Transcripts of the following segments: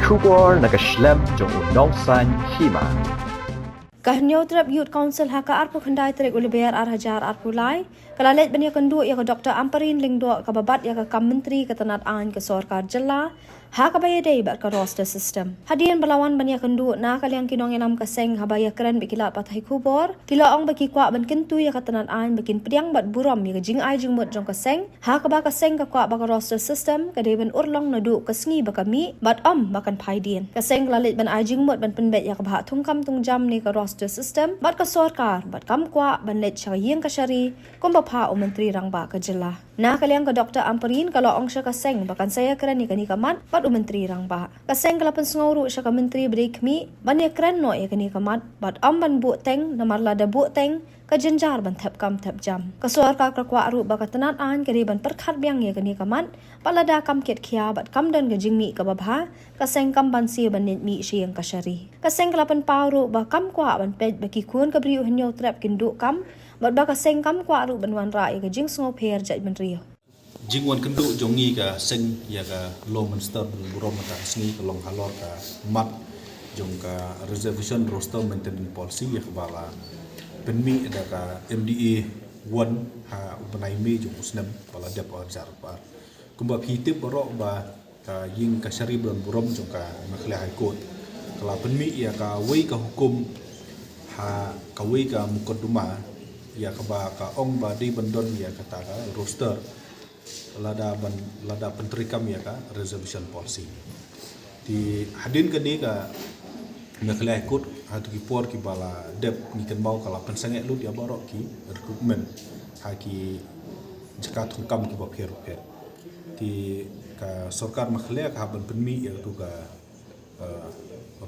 Kubor nakaslem jong unongsan hima. Kahnyo trap youth council haka arpu khandai trek uleber arhajar arpu lai kalalet bania kendu ya ke Dr. Amparin lingdo kababat ya ke kam menteri ketenat an ke sorkar jela haka baya dei bat ke roster system hadian belawan bania kendu na kalian kinong enam keseng habaya keren bikilat patai kubor tila ong bagi kwa ban kentu ya ketenat an bikin pediang bat buram ya ke jing ai jing mut jong keseng haka ba keseng ke kwa ba ke roster system ke ban urlong nadu ke sngi ba kami bat bakan phaidien keseng kalalet ban ai jing mut ban penbet ya ke bah tungkam tungjam ni ke roster system bat ka sorkar bat kam kwa ban let syayeng ka syari kumba pha o menteri rangba ka jela na kaliang ka Dr. Amparin kalau ong sya kaseng bakan saya keren ni kani kamat bat o menteri rangba kaseng kala pensnguru sya ka menteri brekmi ban ya keren no ya kani kamat bat ban bu teng namar lada bu teng ka jenjar ban thap kam thap jam ka sorkar ka kwa ru ba ka tenat an kari ban perkhat biang ya kani kamat palada kam ket khia bat kam dan ga jingmi ka babha kaseng kam ban si ban net mi syeng ka syari kaseng kala pen pauru ba kam kwa ban pej baki kun ka briu henyo trap kindu kam bat ba kaseng kam kwa ru ban wan ra ya ka jing sngo pher jaj ban rio jingwan kendu jongi ka seng ya ka law minister burom ta sngi ka long halor ka mat jong ka reservation roster maintenance policy ya ka bala penmi da ka MDA 1 ha ubanai me jong usnem bala dep arjar par kumba phitip borok ba ka ying ka syari burom jong ka makhle high court kala penmi ya ka wei ka hukum ha ka wei ka mukaddima ya ka ba ka ong ba di bandon ya kata ka roster lada penterikam ya ka reservation policy di hadin ke ni ka nakla ikut hatu ki por ki bala dep ni kan bau kala pensange lut ya borok ki recruitment ha ki jakat hukam ki ba pher di ka sarkar makhle ka ban penmi ya tu ka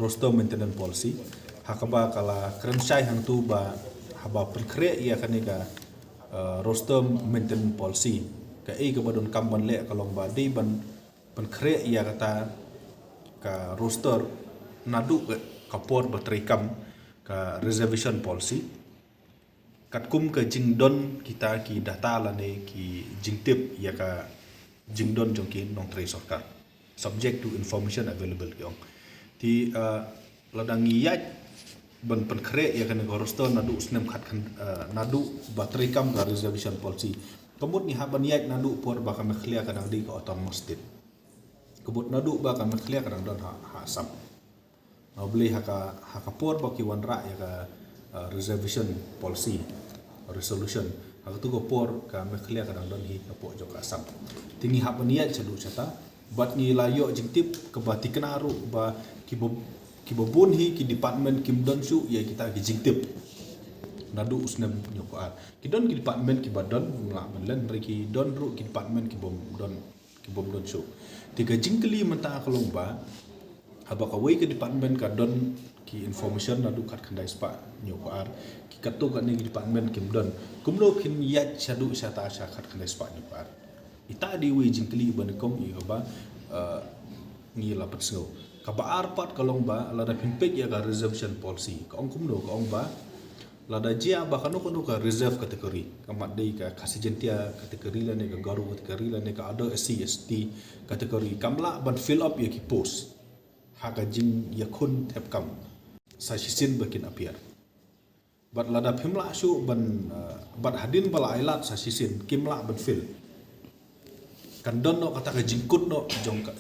roster maintenance policy hakaba kala kremsai hang tu ba haba penkre ya kan ni ka roster maintenance policy ka ke badon kam ban le kalong ba di ban penkre ya kata ka roster nadu ka por batrikam ka reservation policy katkum ka jingdon kita ki data la ne ki jingtip ya ka jingdon jongkin nong tre sarkar subject to information available yong ti ladang yat ban penkre ya kan ka roster nadu snem khat kan nadu batrikam ka reservation policy kemud ni haban yat nadu por ba ka mekhlia kadang di ka autonomous state kebut nadu ba ka mekhlia kadang don ha sam no beli haka por ba ki wan ra ya ka reservation policy resolution haka tu ko por ka mekhlia kadang don hi ka po jo ka sam tingi haban yat chadu chata bat ni layo jingtip ke ba tiknaru ba ki bobun hi ki department kim don su ya kita ki jingtip nadu usnem nyokoat ki don ki department ki badon la menlen ki don ru ki department ki bom don show tiga jingkeli menta kalong ba haba ka wei ke department ka don ki information nadu kat khandai spa nyokoat ki katu ka ni department kim don kumlo kin yat chadu syata syakat khandai spa nyokoat ita di wei jingkeli ban kom i ba ngi la patso ka ba arpat kalong ba la da pinpek ya ka reservation policy ka ong kumno ka ong ba lada jia bahkan kono ka reserve kategori kamat dei ka kasijentia kategori la ne ka garu kategori la ne ka ada SC ST kategori kamla ban fill up ya ki post haga jing ya kun tep kam sa sisin bakin appear bat lada phimla shu ban bat hadin bala ailat sa sisin kimla ban fill kan don no kata ka jingkut no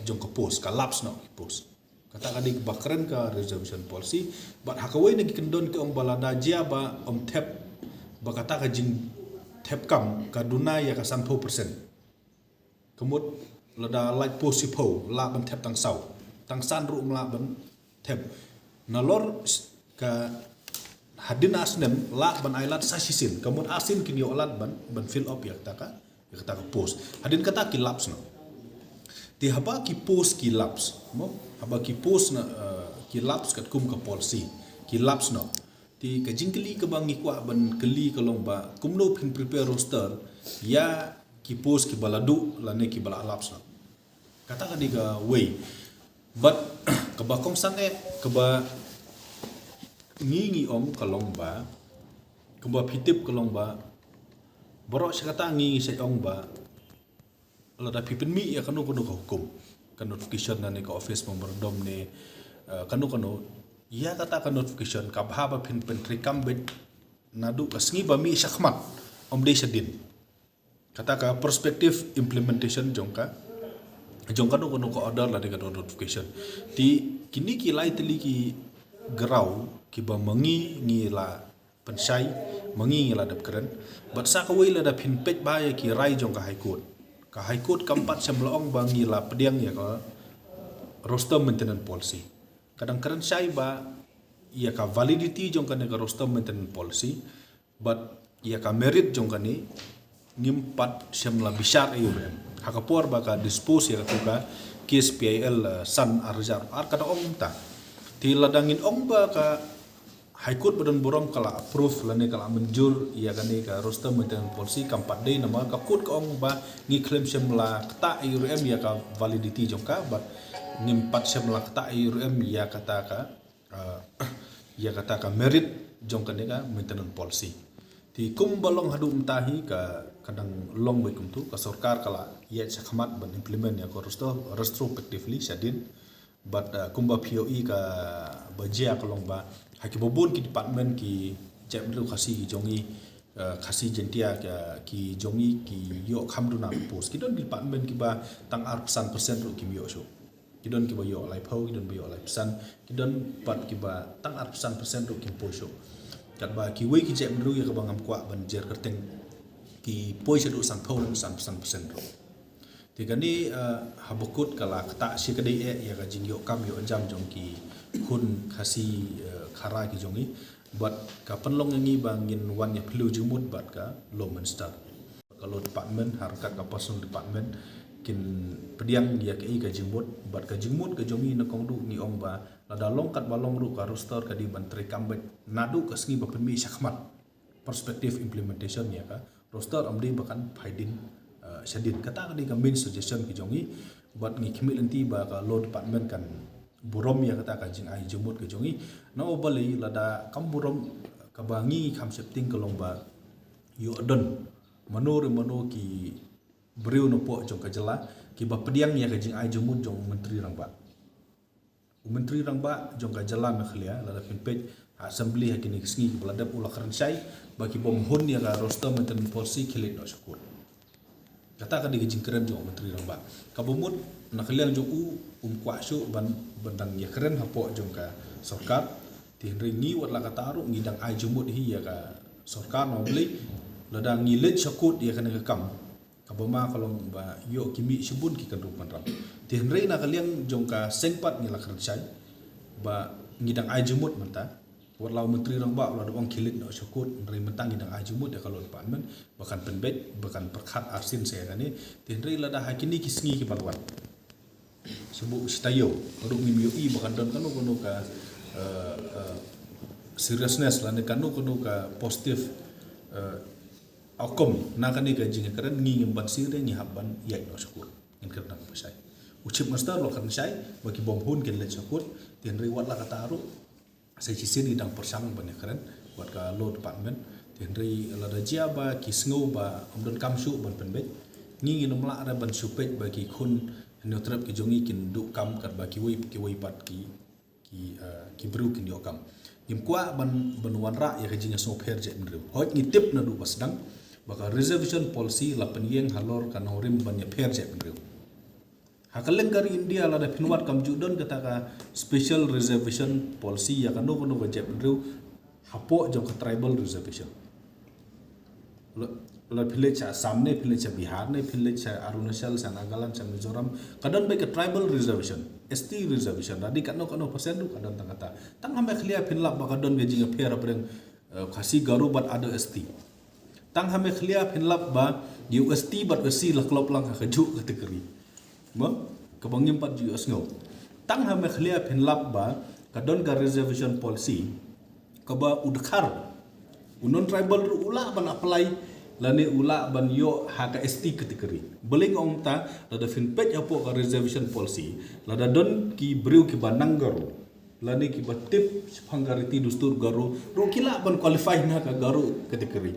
jong ka post ka laps no ki post kata kadi bakren ka reservation policy bat hakawai nagi kendon ke om balada jia ba om tep ba kata ka jing tep kam ka duna ya ka 100% kemut lada like posipo la ban tep tang sau tang san ru mla ban tep nalor ka hadin asnem la ban ailat sasisin kemut asin kini olat ban fill up ya kata ka post hadin kata ki laps no ti haba ki post ki laps mo haba ki post na ki laps kat kum ka policy ki laps no ti ka jingkeli ka bangi kwa ban keli kalong ba kumno pin prepare roster ya ki post ki baladu la ne ki bala laps no kata ka diga way but ka ba kong sange ka ba ngi om kalong ba ka ba pitip kalong ba borok sekata ngi se ong ba la da pipin mi ya kanu ka hukum notification na ni ka office memberdom ni kanu ia kata ka notification ka bahaba pin pentri kambet nadu kasngi ba mi syakmat omde sedin kata ka perspektif implementation jongka no ko order la de ka notification ti kini ki lai teli ki gerau ki ba mangi ngi la pensai mangi ngi la dap keren bat sa ka wei la da pin pet ba ya ki rai jongka high court keempat sebelong bangi la pediang ya ka roster maintenance policy kadang-kadang saya ba ia ka validity jong kan ka roster maintenance policy but ia ka merit jong kan ni ngimpat semla bisar IURM hakapor ba ka dispose ya ka KSPIL san arjar kada ong ta ti ladangin ong ba ka High Court badan borom kala approve lane kala menjur ia kan ni ka roster maintenance policy kampat day nama ka court ka ong ba ngi claim semla ta IURM ya ka validity jong ka but ngimpat semla ta IURM ya kata ka merit jong kan ka maintenance policy ti kum balong hadu mtahi ka kadang long way kum tu ka sarkar kala ia sakhamat ban implement ya ko retrospectively sadin but kumba POE ka bajia kalong ba hakibobon ki department ki jabru khasi jongi khasi jentia ki jongi ki yo khamduna post ki don department ki ba tang 100% ru ki yo so kidon ki ba yo lai phau kidon ba yo lai pesan kidon pat ki ba tang 100% ru ki poso kat ba ki wei ki jep ru ya ka bangam kwa ban jer kerteng ki poi sedu sang phau lang 100% ru tiga ni habukut kala kata si kadai ya ka jing yo kam yo jam jong ki hun khasi khara ki jongi but ka penlong ngi bangin wan ya pelu jumut bat ka law minister kalau department harkat ka person department kin pediang dia ke ka jingmut bat ka jingmut ka jongi na kong du ni ong ba lada longkat balong ru ka roster ka di bantri kambet nadu ka sngi ba penmi syakmat perspektif implementation ya ka roster amdi bakan phaidin syadin kata ka di ka main suggestion ki jongi bat ngi khimil enti ba ka law department kan burom ya kata ka jing ai jingmut ka jongi no bali lada kam burom ka bangi kham septing ka longba yo don mano ki beriu no po jong ka jela ki ba pediang ya ka jing ai jumut jong menteri rangba jong ka jela me khlia la pin page assembly hakini sngi bladap ula kran sai bagi bom hun ya ka roster maintenance policy khilit no syukur kata ka di jing keren jong menteri rangba ka bomut na khliang jong kwa syu bandang ya keren hapo jong ka sarkar ti ringi wat la kata aru ngidang ai jumut hi ya ka sarkar no beli ladang ngilit syakut ya kana ka kam kabama kalong ba yo kimi sibun ki kan rupan ram ti hendrei na kaliang jong ka sengpat ni la kerjai ba ngidang ai jumut menta walau menteri rang ba la dong kilit no syukut hendrei mentang ngidang ai jumut ya kalau department bahkan penbet bahkan perkhat arsin saya kani ti hendrei la da hakini kisngi ki balwan sebu stayo ru mi yo i bahkan don kanu kono ka seriousness la ne kanu kono ka positif outcome na kani ka jing keren ngi ngban sir ngi habban yai no syukur ngin kerna pasai ucip master lo kan sai bagi bom hun ken le syukur tin riwat la kataru sai cisin ni dang persang ban keren buat ka law department tin ri la da jia ba ki sngo ba omdon kamsu ban penbet ngi ngin mla ra ban supet bagi khun no trap ki jongi kin du kam kat ba ki wei pat ki bru kin yo kam nim kwa ban wan ra ya ka jing so pher je mru hoj ngi tip na du basdang baka reservation policy la penyeng halor kan horim banyak pher je mru hakaleng kari India la da pinwat kam judon kata ka special reservation policy ya kan no je mru hapo jong ka tribal reservation la village samne village Bihar ne village Arunachal Nagaland Mizoram kadon baik tribal reservation ST reservation tadi kan no persen du kadon tangata tang hame khlia pinlap ba kadon gejing pher apreng khasi garu bat ada ST tang hame khlia pinlap ba UST bat USC la klop lang ka ju kategori mo kabangim pat US ngo tang hame khlia pinlap ba kadon ga reservation policy ka ba udkhar unon tribal ru ula ban apply lani ula ban yo haka ST kategori beling ong ta lada fin page apo ka reservation policy lada don ki breu ki banang garu lani ki batip panggariti dustur garu ro kila ban qualify na ka garu kategori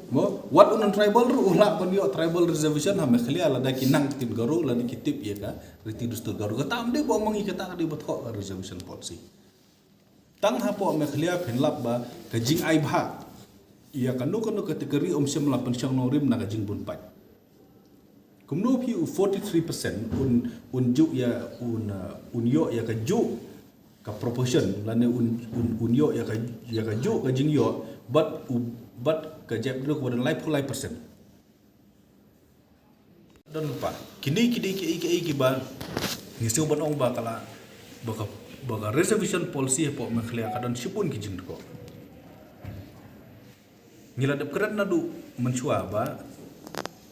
what unan tribal ru ulah pon yo tribal reservation ha mekhlia la da kinang tin garu la ni kitip ye ka riti dustur garu ka tam de bo mangi kata ka de bot ko reservation policy tang ha po mekhlia phenlap ba ka jing ai bha ia kanu kategori sem la pensiang norim na ka jing bun pai kumno pi 43% un ju ya un yo ya ka ju ka proportion la ne un yo ya ka ju ka jing yo but ka jap dulu kepada lai pulai persen. Dan lupa. Kini ki ba ngisiu banong ba kala baka reservation policy po mekhlia kadan sipun ki jing ko. Ngila dep kerat nadu mencua ba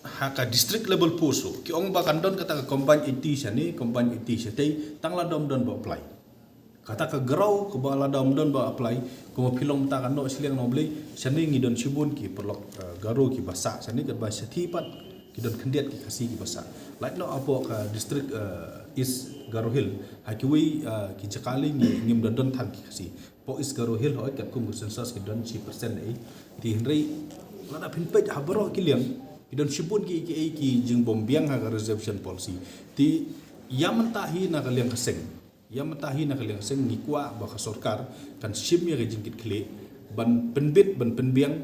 haka district level poso ki ong ba kandon kata ka combine 80 sani combine 80 setei tangla dom don ba apply. Kata ka gerau ke bala dom don ba apply ko pilong ta kan no siliang no blei sani ngidon sibun ki perlok garu ki basa sani ke ba setipat ki don kendiat ki kasi ki basa like no apo ka district is Garo Hill hakiwi ki jakali ni ngim don than ki kasi po is Garo Hill hoi kat kum census ki don 10% ai ti henrei lada pin pej habro ki liang ki don sibun ki jing bombiang ha reservation policy ti yamentahi na kaliang kaseng yang mentahi nak kalian seng ngikwa baka sorkar kan sim ya jingkit kle ban penbit ban penbiang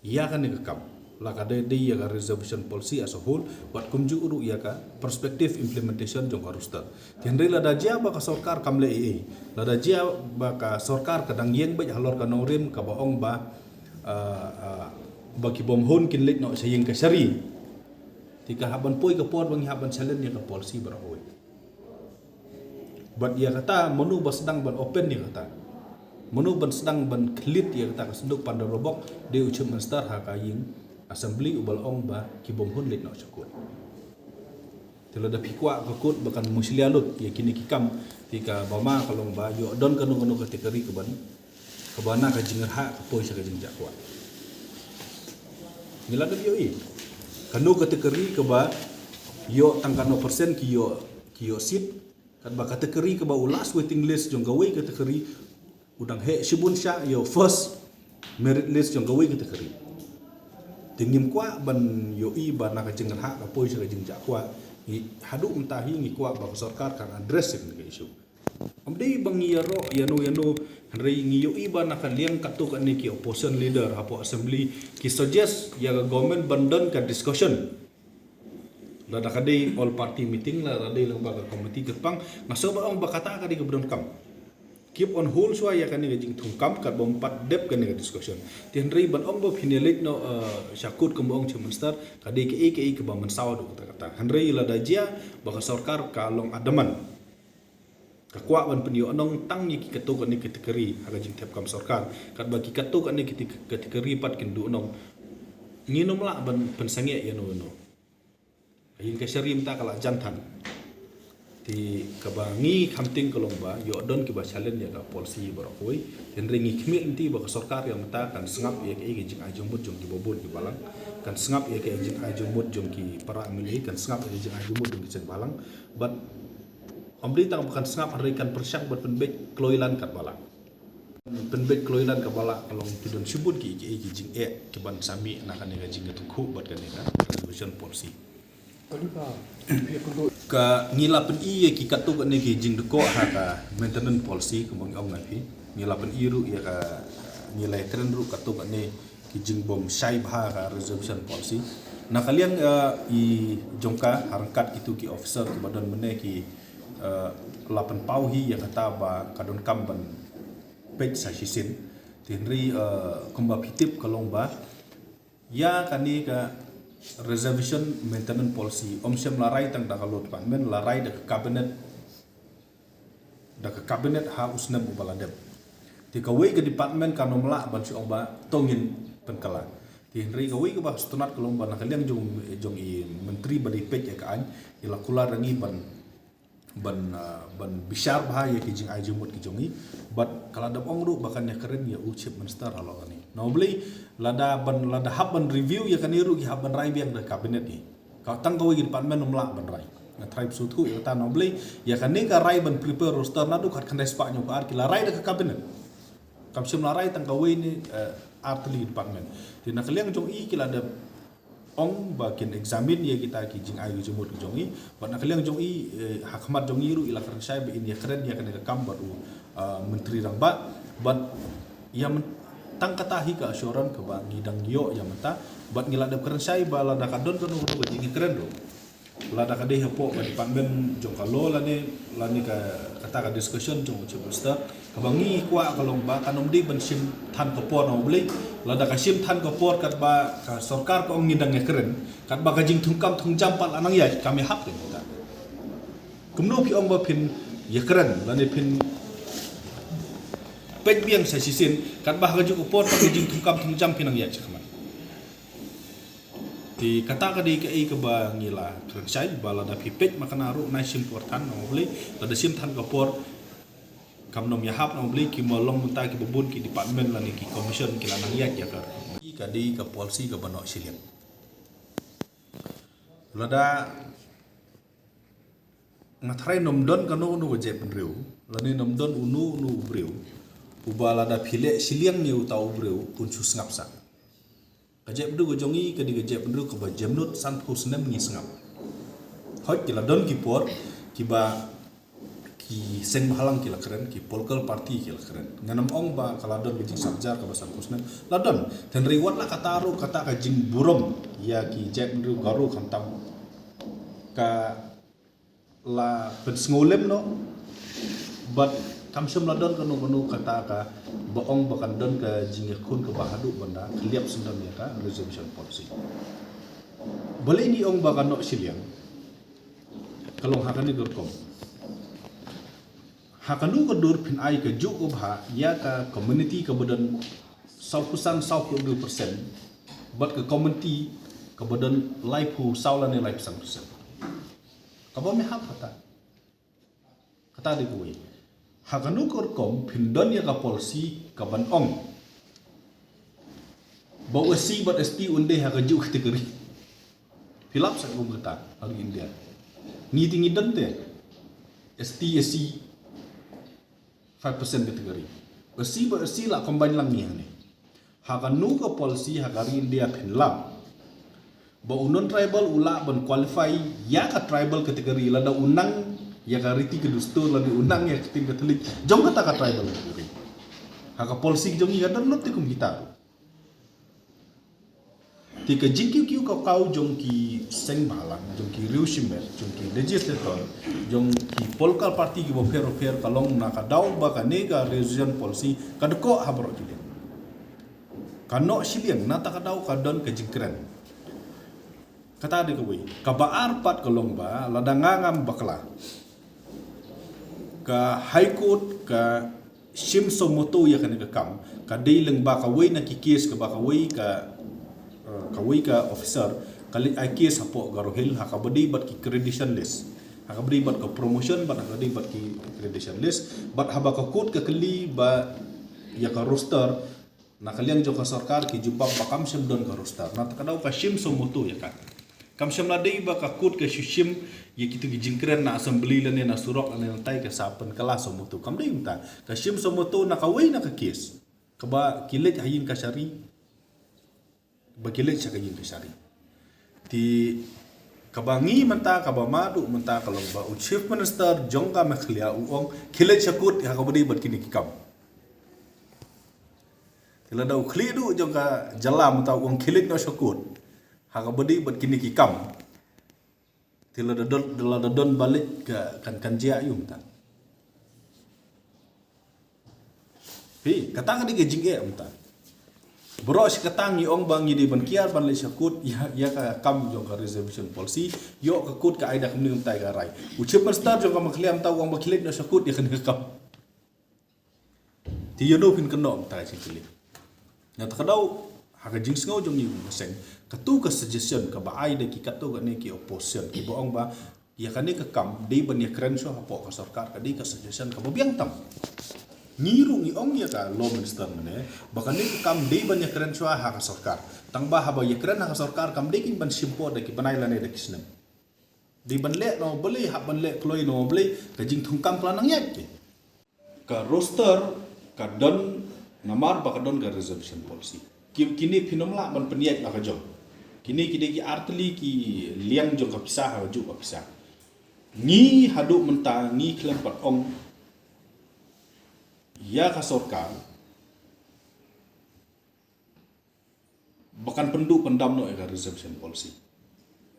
ya kan nekam la ka de ya ka reservation policy as a whole buat kumju uru ya ka perspective implementation jong harusta tiandai la dajia baka sorkar kamle la dajia baka sorkar kadang yeng ba halor ka norim ka baong ba baki bom hon kin lit no sayeng ka sari tika haban poi ka por bang haban challenge ya ka policy barawoi but ia kata menu ban sedang ban open dia kata menu ban sedang ban klit dia kata kesenduk pandar robok dia ucap master ha kaying assembly ubal ong ba kibom hun lit no cakut tela da pikwa kakut bakan muslialut ya kini kikam tika bama kalong ba yo don kanu kategori ke bana ka jinger ha poi sa ka jing jakwa ngila da yo kanu kategori ke ba yo tangkano persen ki yo sit kan ba kategori ke ba last waiting list jong gawe kategori udang he sibun sya yo first merit list jong gawe kategori tingim kwa ban yo ba na ka jengel hak ka poi sa ka jeng jakwa hadu mentahi ngi kwa ba sarkar kan address ni ka isu amdei bang yaro yano rei ngi yo ba na ka liang katu kan ni ki opposition leader hapo assembly ki suggest ya government bandon ka discussion lada kadai all party meeting la radai lang baga committee kerpang ngaso ba ong bakata ka di gabron kam keep on hold so ya kan ni jing thung kam kat bom pat dep kan ni discussion tin rei ban ong bo finalik no syakut kum ong chemonster kadai ke ba man saw do kata hanrei la dajia baka sarkar kalong adaman kakwa ban penyo anong tang ni ki ketu kan ni kategori aga jing tep kam sarkar kat bagi ketu kan ni kategori pat kendu anong nginom la ban pensange ya no ayin ka syarim ta kala jantan ti kabangi kamting kolomba yo don ki ba challenge ya ka policy barakoi den ringi khmil inti ba sarkar yang mata kan sengap ya ke jing ajumut jong ki bobon ki balang kan sengap ya ke jing ajumut jong ki para amili kan sengap ya jing ajumut jong ki chen balang but amri tang bukan sengap harikan persyang buat penbek kloilan kat balang penbek kloilan ka bala kalong tidon sibut ki jing ki ban sami na kan ga jing tu khu buat kan ni resolution policy ka ngilapan iya ki katu kan ni jing deko ha ka maintenance policy kumong ong napi ngilapan iru ya ka ngilai keren ru katu kan ni ki jing bom sai bha ka resolution policy na kalian i jongka harangkat itu ki officer ki badan mene ki lapan pauhi ya kata ba kadon kamban page sa sisin tinri kumba pitip kalong ba ya kani ka reservation maintenance policy omsem larai tang da kalot department larai da cabinet ha usna bu baladem ti kawai ke department kanomla ban si oba tongin penkala ti henry kawai ke ba stunat kalong ban kalian jong i menteri badi pej ya kan ila kula rangi ban bishar bah ya ki jing ajumut ki jongi but kala da ongru bakan ya keren ya uchip minister halo ani nobly lada haban review ya kaniru ki haban rai biang da kabinet ni ka tang kawai department nomla ban rai na tribe sutu ya ta nobly ya kani ka rai ban prepare roster nadu kat kan respa nyu ka la rai da kabinet kam sim la rai tang kawai ni artli department ti nak liang jong i kila ada ong bakin examine ye kita ki jing ayu jumut jong i bat nak liang jong i hakmat jong i ru ila keren sai be in ye keren ye kan kam bat menteri rang bat yang tang kata hi ka assuran ke ba ngidang yo yang menta bat ngila ada keren sai bala da kadon kan ru ba jing keren ro la da kadeh po ba department jong kalo la ni ka kata ka discussion jong chubusta ka bangi kwa kalong ba kanom di ban sim than ko por no bli la da ka sim than ko por kat ba ka sarkar ko ngidang ye keren kat ba ka jing thungkam thungjam pat anang ya kami hak ni ta kumno pi ong ba pin ye keren la ni pin pet biang sa sisin kat ba ka jing por ka jing thungkam thungjam pinang ya chakman ti kata ka di ka ai ka ba ngila keren sai bala da pipet makanaru na sim portan no bli la da sim than ko por kam nom yahap no bli ki molong muta ki bubun ki department la ni ki commission ki la nang yak ya kar ki ka di ka policy ka banok silian la da ngathrai nom don ka no no je penriu la ni nom don unu nu breu ubala da phile siliang ni utau breu pun sus ngap sa kajep du gojongi ka di kajep du ka ba jamnut san phusnem ngi sngap hot ki la don ki por ki ba ki seng halang ki la keren ki political party ki la keren nganam ong ba kala don ki sabjar ka ba san phusnem la don dan riwat la kataru kata ka jing burom ya ki jep du garu khantam ka la pen ngolem no but kam sem la don kanu kata ka boong bakan don ka jing khun ka bahadu banda kliap sundam ya ka resolution policy boleh ni ong bakan no siliang kalong hakani gorkom hakanu ko dur pin ai ka ju ko bha ya ka community ka badan 100% 2% but ka community ka badan life hu saulan ni life 100% ka ba me hak kata di kuwi hakanu korkom pindon ya ka polisi ka ban ong bawa si bat sti unde ha kaju kategori filap sa gum kata hari India ni tingi dan te SC 5% kategori besi bat sti la combine lang ni ne hakanu ka polisi ha hari India pinlam ba non tribal ula ban qualify ya ka tribal kategori la da unang ya ka riti ke dustur la di unang ya keting katolik jong kata ka tribal kategori haka polisi jong i gadan not kum kita ti ka jingki kiu ka kau jong ki seng balang jong ki riu shimer jong ki legislator jong ki political party ki bo fer kalong na ka daw ba ka ne ka resolution policy ka ko habro ki kano siliang na ta ka daw ka don ka jingkren kata de ko wi ka baar pat kalong ba ladangangam bakla ka high court ka sim somoto ya kan ka kam ka dealing ba ka way na ki case ka ba ka way ka officer kali ai case hapo garohil hakabadi bat ki credential list hakabadi bat ka promotion bat hakabadi bat ki credential list bat haba ka court ka kali ba ya ka roster na kalian jo ka sarkar ki jubab ba kam sim don ka roster na ta kadaw ka sim somoto ya kan kam sim la dei ba ka court ka shim ye kitu gi jingkren na assembly la ne na surok la ne tai ka sapen kelas somoto kam dei unta ka shim somoto na ka way na ka case ka ba kilet hayin ka syari ba kilet sa kayin ka syari ti ka bangi menta ka ba madu menta kalong ba chief minister jongka makhlia uong kilet sa kut ha ka badi bat kini kikam tila daw khlidu jongka jalam ta uong kilet no syakut ha ka badi bat kini kikam tila don balik ke kan jia yum ta pi kata ka di ke jingge am ta bro si katang ong bang di ban kiar ban le syakut ya ka kam jong ka resolution policy yo ka kut ka aida kamni tai ka rai uche pastar jong ka makhliam ta uang bakilet no syakut ya kan kam ti yo no pin keno ta chi kili na ta kadau ha ka jing sngo jong ni seng katu ka suggestion ka ba aida ki katu ka ne ki opposition ki boong ba ya kan ka kam di ban ya kren so hapo ka sarkar ka di ka suggestion ka biang tam ngiru ngi ong ya ka law minister mane bakan ni kam dei ban ya keren chwa ha ka sarkar tang ba ha ba ya keren ha ka sarkar kam dei kin ban simpo da ki banai la ne da kisnem di ban le no beli ha ban le kloi no beli ka jing thung kam planang yak ka roster ka don namar ba ka don ka resolution policy kini pinomla man peniat la kajong kini ki artli ki liang jong ka pisah ha ju ka pisah ni hadu menta ni kelempat ong ya ka sorkar bahkan penduk pendam no ka reservation policy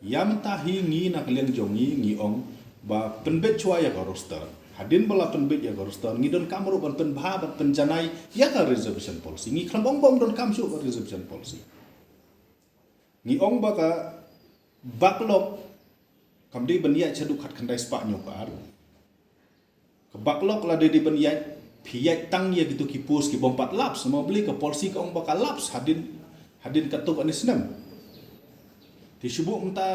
ya menta hi ni na liang jong ni ong ba penbet chua ya ka roster hadin bala penbet ya ka roster ni don kamru ban penbha ban penjanai ya ka reservation policy ni kelembong bom don kam su ka reservation policy ni ong baka backlog kamdi baniat chadu khat khandai spa nyopar ke backlog la de baniat phiyat tang ye gitu ki pos ki bompat laps mau beli ke polisi ka ong baka laps hadin katuk anisnam ti shubu mta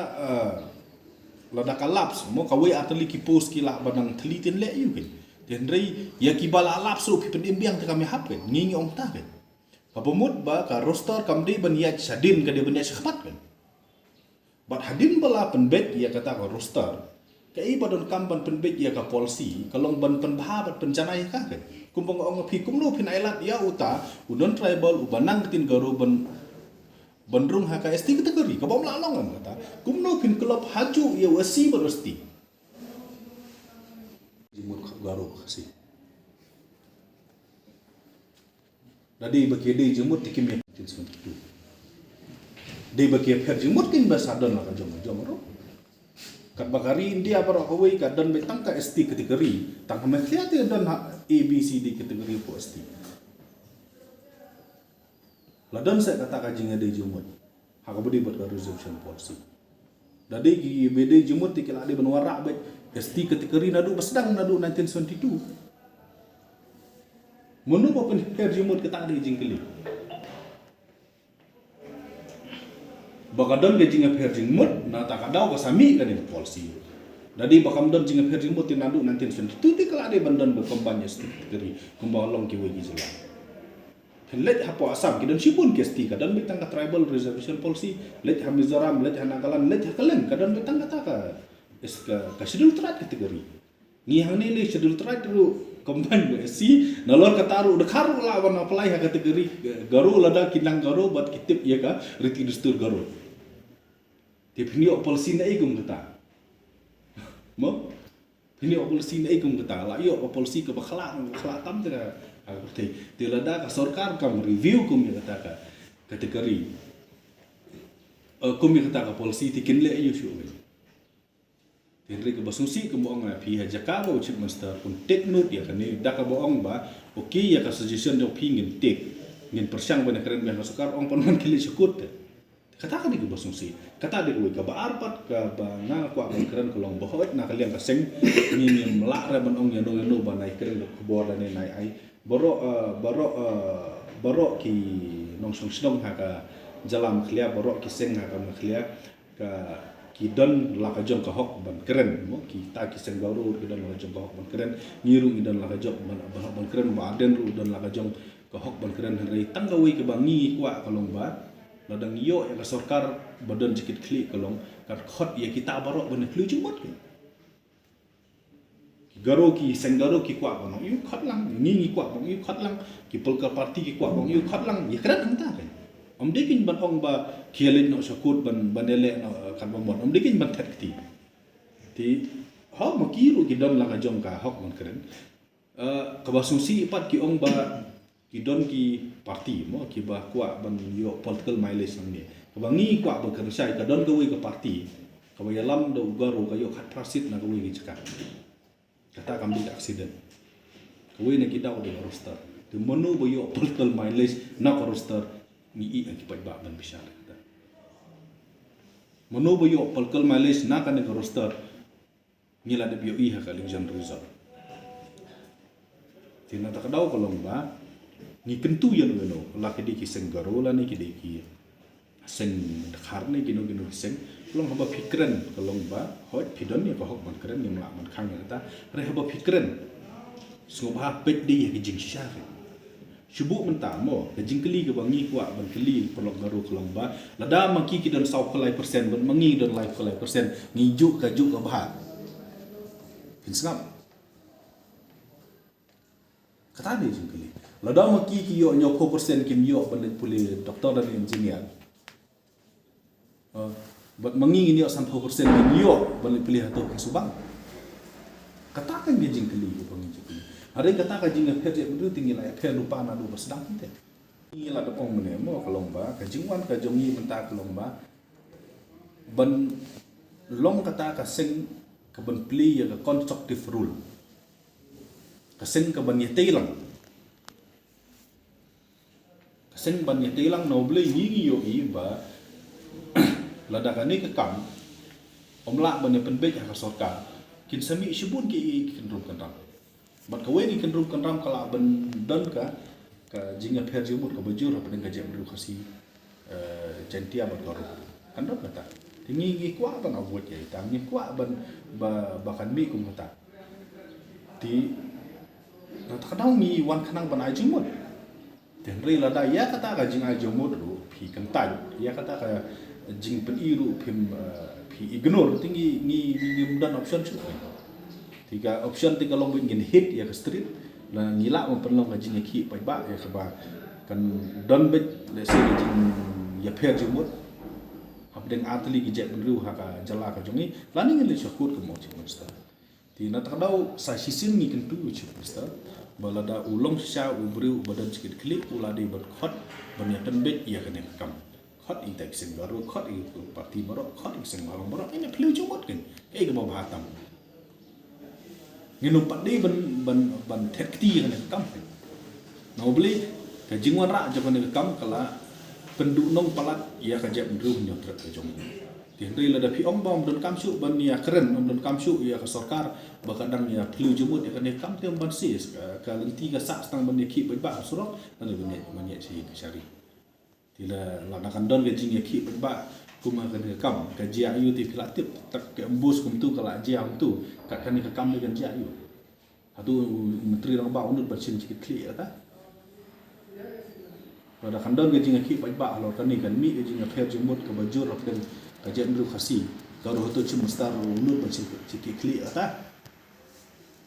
lada ka laps mo ka we atli ki pos ki la banang thlitin le yu kin den rei ya ki bala laps ru ki penimbiang te kami hap ken ngi ong ta ken kapumut ba ka roster kamdi baniat sadin ka de baniat khpat kan bat hadin bala penbet ya kata ka roster kai badon kamban penbet ya ka polisi kalong ban penbha bat penjanai ka kan kumpong ong phi kumno phin ailat ya uta udon tribal ubanang tin garo bandrung ha ka esti kategori ka bom la long kan kata kumno phin klub haju ya wasi beresti jimur garo kasi Dadi bagi dia jemut tikim yang jenis itu. Dia bagi pihak jemut kin basadon lah kajong ro. Kat bakari India baru kawai kadon betang ka ST kategori, tang kami kelihatan don ABCD kategori po ST. Ladon saya kata kajing ada jemut. Hak budi buat reservation policy. Dadi gi bede jemut tikil ade benwarak bet ST kategori nadu basdang nadu 1972. Menu apa pun jemut kita ada jingkeli. Bakadon ke jinga jingmut, na takadau ke sami kan ini polisi. Jadi bakam don jinga jingmut ti nandu nanti sentu ti kala de bandon berkembangnya strategi kembang long ki wegi jela. Let hapo asam kidon sipun ke sti kadon betang ka tribal reservation policy, let hamizaram, let hanagalan, let hakalen kadon betang kata ka ka schedule tribe kategori. Ni hang ni le schedule tribe dulu combine si nalor kataru dekharu la wan apply ha kategori garu lada kinang garu bat kitip ya ka riti dustur garu ti phini policy na igum kata mo phini policy na igum kata la yo policy ke bakhala tam tera ti lada ka sarkar kam review kum ya kata ka kategori kum ya kata ka policy ti kinle ayu shu Henry ke basungsi ke boong na pihak Jakarta chief master pun take note ya kan ni dak ke boong ba okey ya ka suggestion do pingin take ngin persyang bana keren biang sukar ong panon kili syukut kata kan ke basungsi kata de ka ba arpat ka ba na kwa keren kolong bohot na kalian ka seng ni melak ra ban ong yano ba nai keren ke bor dan nai ai borok ki nong song snong ha ka jalam khlia borok ki seng ha ka khlia ka kidon la kajong ka hok ban keren mo kita kiseng gauru kidon la kajong ka hok ban keren ngiru kidon la kajong ban keren ba aden ru don la kajong ka hok ban keren hari tanggawi ke bangi kwa kalong ba ladang yo ya ka sarkar badan jikit kli kalong kar khot ya kita barok ban kli jumot ke garo ki senggaro ki kwa ban yu khot lang ni kwa ban yu khot lang ki polka parti ki kwa ban yu khot lang ya keren anta kan dikin ban ong ba kialin no syakut ban ele no kan bomon dikin ban that ti ha makiru ki don la ka jong ka hok man keren ka basungsi pat ki ong ba ki don ki parti mo ki ba kwa ban yo political mileage nang ni ka bangi kwa ba kersai ka don ka wi ka parti ka ba yalam do garo ka yo khat prasit na ka wi ki cakap kata kam di accident ka wi na kita o de roster tu monu bo yo political mileage na ka roster ni ang kipat ba ban bisar kata mono boyo political mileage na kan ka roster ngila de bio ha ka election result tina ta kadau kolong ba ni kentu yan no la ke di kiseng garola ni ke di ki sen khar ni kino kiseng kolong haba fikran kolong ba hot pidon ni ka hok ban keren ni la man khang ta re haba fikran sungba pet di ki jing sha Syubuk mentamo, kejingkeli ke bangi kuat bangkeli pelok garu kelong ba, lada mangki ki dan sau kelai persen, ban mangi dan lai kelai persen, ngijuk kajuk ke bahat. Fin sengap. Kata dia jingkeli. Lada maki ki yo nyoko persen kim yo balik pulih doktor dan engineer. Buat mengi ni yo 30% kim yo balik pulih atau subang. Katakan dia jing keli ko pangin keli. Hari kata ka jing pher je bedu tinggi la pher lupa na du bersedang kita. Ini la depong mene mo kalomba ka jingwan ka jongi benta kalomba. Ban long kata ka sing ka ban pli ya ka constructive rule. Ka sing ka ban yete lang. Ka sing ban yete lang no ble ngi yo i ba. Lada ka ni ka kam. Omla ban pen be ka sorka. Kin sami shibun ki kendrum kendram. Bat ka weni kendrum kendram kala ban dan ka jinga pher jumut ka bajur apa dengan jam ru khasi jentia bat garu. Kendram kata. Tingi ngi kwa ban awut ya ta ngi kwa ban bakan mi kum kata. Ti kadang mi wan kanang ban ai jumut. Dan ri lada ya kata ka jing ai jumut ru pi kentai. Ya kata ka jing pen iru pim pi ignore tinggi ngi dan option tu. Tiga option tiga long bin hit ya ke street la ngila memperlong ka jing ki pai ba ya ba kan don bet le se jing ya pher jumut abdeng atli ki jet bru ha ka jala ka jongi lani ngi le shakut ke mo chim sta ti na ta dau sa sisin ngi kan tu chim sta balada ulong sha ubru badan sikit klik uladi ber khot banya tan bet ya kan kam khot i tak sing baru khot i parti baru khot i sing baru ini pelu jumut kan ke ke bawa hatam ngi numpat di ban tekti kan kam no beli ka jingwan ra jo kan kam kala penduk nong palat ia ka jep ndru nyotret ka jong tiendri la da pi ong bom don kam su ban ya keren don kam su ia ka sorkar ba kadang ya pelu jumut ya kan kam tem ban sis ka lenti ka sak stang ban ki ba surok dan ban ya si ka syari tila la nakan don ke jing ya ki ba kuma kan kam ka jia ayu ti pilatip tak ke embus kum tu kala jia tu ka kan ka kam dengan jia ayu atu menteri rang ba unut bersin sikit kli ta pada kandon ke jing ki ba lo kan ni kan mi ke jing pher jumut ke bajur kan ka jen ru khasi ka ro to chim star unut bersin sikit kli ta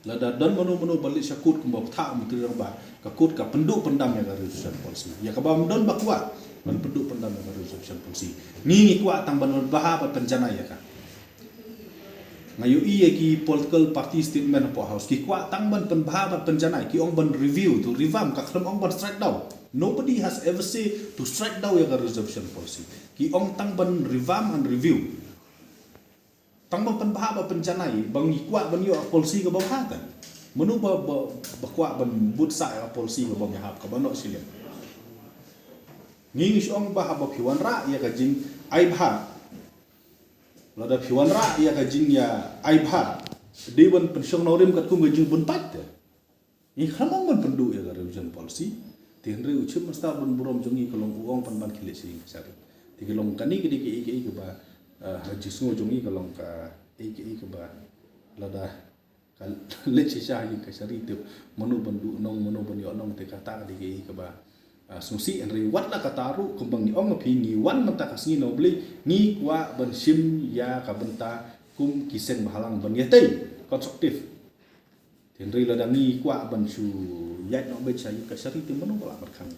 la da don manu balik syakut kum ba tha menteri rang ba ka kut ka penduk pendam ya ka resolution policy ya ka ba don ba kuat ban penduk pendam ya ka resolution policy ni kuat tang ban bahaba pencana ya kan ngayu iya ki political party statement po house ki kwa tang ban pen bahaba pencana ki ong ban review to revamp ka khlem ong ban strike down nobody has ever say to strike down ya resolution policy ki ong tang ban revamp and review tang ban pen bahaba pencana bang ki kwa ban yo policy ka bawah ta menu ba kwa ban but sa ya policy ka bawah hab ka banok silia ngi ong bahaba piwan ra ya ka jing ai bha lada piwan ra ya ka jing ya ai bha dewan pensiong norim kat kum jing bun pat ni khamang ban pendu ya ka resolution policy tinre uchim masta bun burom jongi kolong uong pan ban khile sing sari tigelong kani ke ke ba haji sungo jongi kolong ka ke ba lada kal lechi sha yin ka sari tu manu bandu nong manu ban yo nong te kata ke ba sungsi enri wat la kataru kumbang ni ong phi ni wan mata kasni no bli ni kwa ban sim ya ka benta kum kisen bahalang ban yetei konstruktif tenri la dangi kwa ban su yat no be chai ka sari te manu bala barkhang